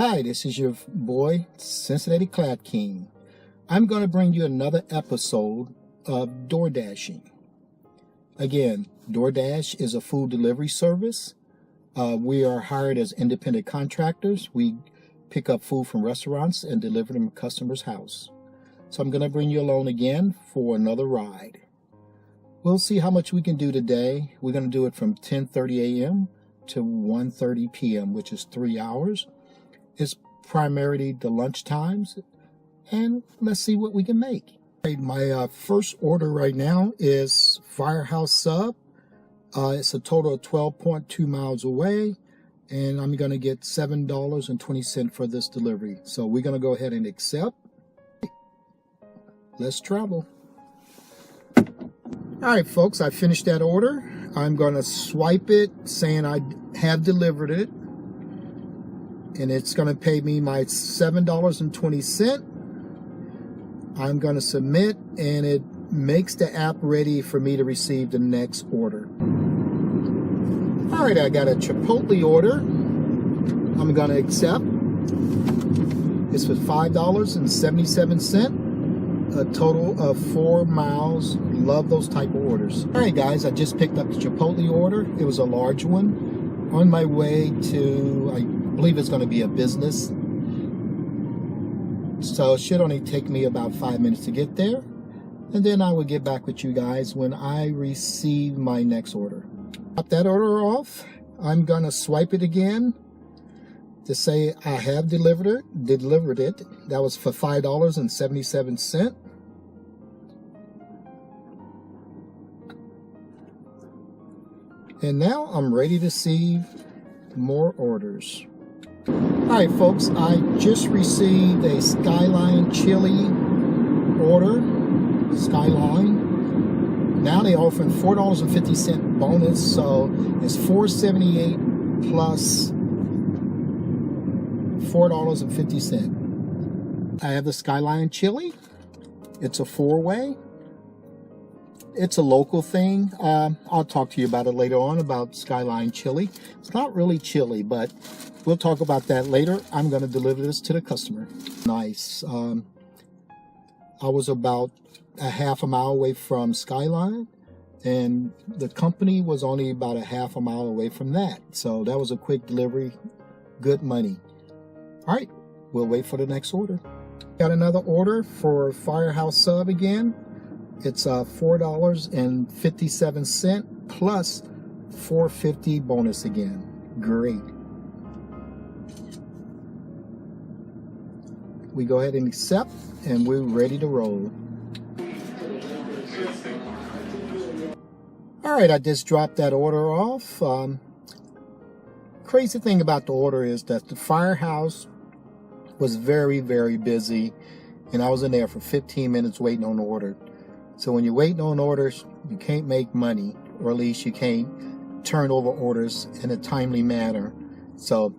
Hi, this is your boy, Cincinnati Clad King. I'm going to bring you another episode of DoorDashing. Again, DoorDash is a food delivery service. We are hired as independent contractors. We pick up food from restaurants and deliver them to customers' house. So I'm going to bring you along again for another ride. We'll see how much we can do today. We're going to do it from 10:30 a.m. to 1:30 p.m., which is 3 hours. It's primarily the lunch times, and let's see what we can make. My first order right now is Firehouse Sub. It's a total of 12.2 miles away, and I'm going to get $7.20 for this delivery. So we're going to go ahead and accept. Let's travel. All right, folks, I finished that order. I'm going to swipe it saying I have delivered it. And it's going to pay me my $7.20. I'm going to submit, and it makes the app ready for me to receive the next order. All right, I got a Chipotle order. I'm going to accept. It's for $5.77. A total of 4 miles. Love those type of orders. All right, guys, I just picked up the Chipotle order. It was a large one. On my way to, I believe it's going to be a business. So it should only take me about 5 minutes to get there. And then I will get back with you guys when I receive my next order. Pop that order off. I'm going to swipe it again to say I have delivered it. That was for $5.77. And now I'm ready to receive more orders. All right, folks, I just received a Skyline chili order. Skyline. Now they offer $4.50 bonus, so it's $4.78 plus $4.50. I have the Skyline chili. It's a 4-way. It's a local thing. I'll talk to you about it later on about Skyline chili. It's not really chili, but we'll talk about that later. I'm going to deliver this to the customer. Nice. I was about a half a mile away from Skyline, and the company was only about a half a mile away from that. So that was a quick delivery. Good money. All right, we'll wait for the next order. Got another order for Firehouse Sub again. It's $4.57 plus $4.50 bonus again. Great. We go ahead and accept, and we're ready to roll. All right, I just dropped that order off. Crazy thing about the order is that the Firehouse was very, very busy, and I was in there for 15 minutes waiting on the order. So when you're waiting on orders, you can't make money, or at least you can't turn over orders in a timely manner. So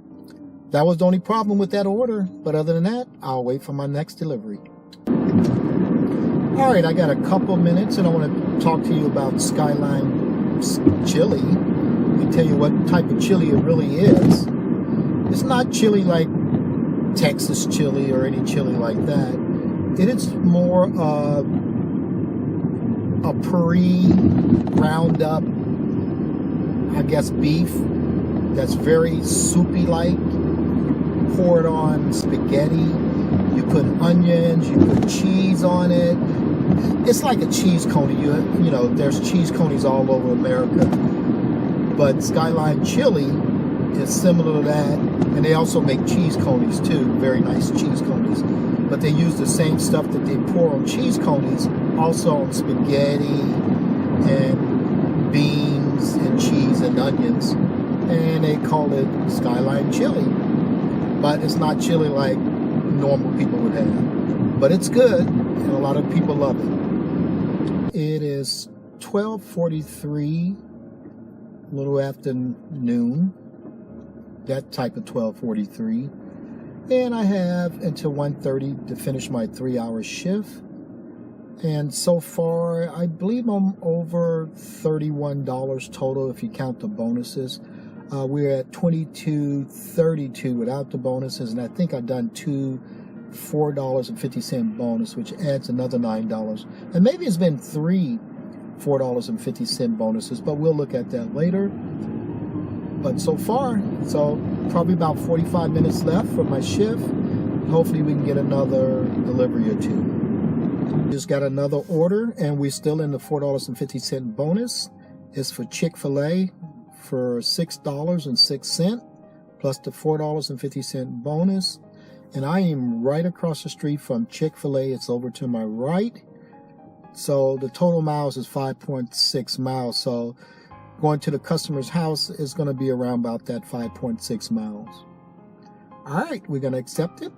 that was the only problem with that order. But other than that, I'll wait for my next delivery. All right, I got a couple minutes, and I want to talk to you about Skyline chili and tell you what type of chili it really is. It's not chili like Texas chili or any chili like that. It is more of a ground up, I guess, beef that's very soupy like. Pour it on spaghetti. You put onions, you put cheese on it. It's like a cheese coney. You know, there's cheese conies all over America. But Skyline chili is similar to that. And they also make cheese conies too. Very nice cheese conies. But they use the same stuff that they pour on cheese conies also on spaghetti and beans and cheese and onions. And they call it Skyline chili. But it's not chili like normal people would have. But it's good, and a lot of people love it. It is 12:43, a little after noon. That type of 12:43. And I have until 1:30 to finish my 3-hour shift. And so far, I believe I'm over $31 total if you count the bonuses. We're at $22.32 without the bonuses, and I think I've done two $4.50 bonus, which adds another $9. And maybe it's been three $4.50 bonuses, but we'll look at that later. But so far, so probably about 45 minutes left for my shift. Hopefully we can get another delivery or two. Just got another order, and we're still in the $4.50 bonus. It's for Chick-fil-A for $6.06 plus the $4.50 bonus. And I am right across the street from Chick-fil-A. It's over to my right. So the total miles is 5.6 miles. So going to the customer's house is going to be around about that 5.6 miles. All right, we're going to accept it,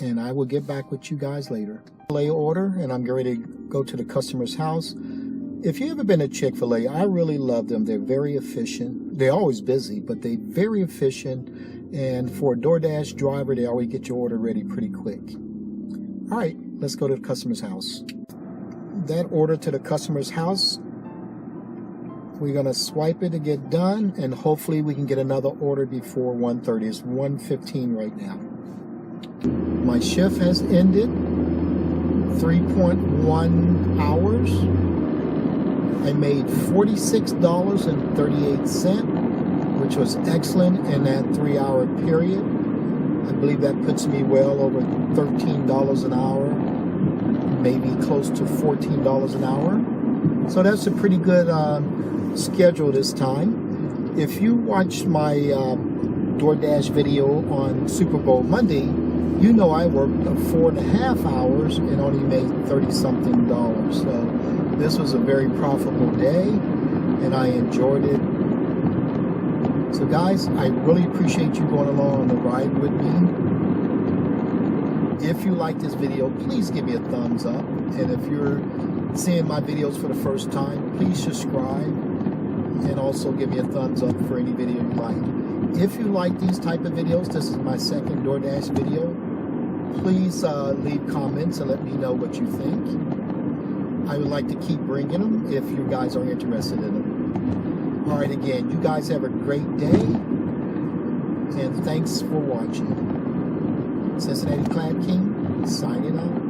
and I will get back with you guys later. Chick-fil-A order, and I'm getting ready to go to the customer's house. If you've ever been to Chick-fil-A, I really love them. They're very efficient. They're always busy, but they're very efficient. And for a DoorDash driver, they always get your order ready pretty quick. All right, let's go to the customer's house. That order to the customer's house, we're going to swipe it to get done, and hopefully we can get another order before 1:30. It's 1:15 right now. My shift has ended, 3.1 hours. I made $46.38, which was excellent in that 3-hour period. I believe that puts me well over $13 an hour, maybe close to $14 an hour. So that's a pretty good schedule this time. If you watched my DoorDash video on Super Bowl Monday, you know I worked 4.5 hours and only made $30-something. So this was a very profitable day, and I enjoyed it. So guys, I really appreciate you going along on the ride with me. If you like this video, please give me a thumbs up. And if you're seeing my videos for the first time, please subscribe and also give me a thumbs up for any video you like. If you like these type of videos, this is my second DoorDash video. Please leave comments and let me know what you think. I would like to keep bringing them if you guys are interested in them. All right, again, you guys have a great day, and thanks for watching. Cincinnati Clam King, signing out.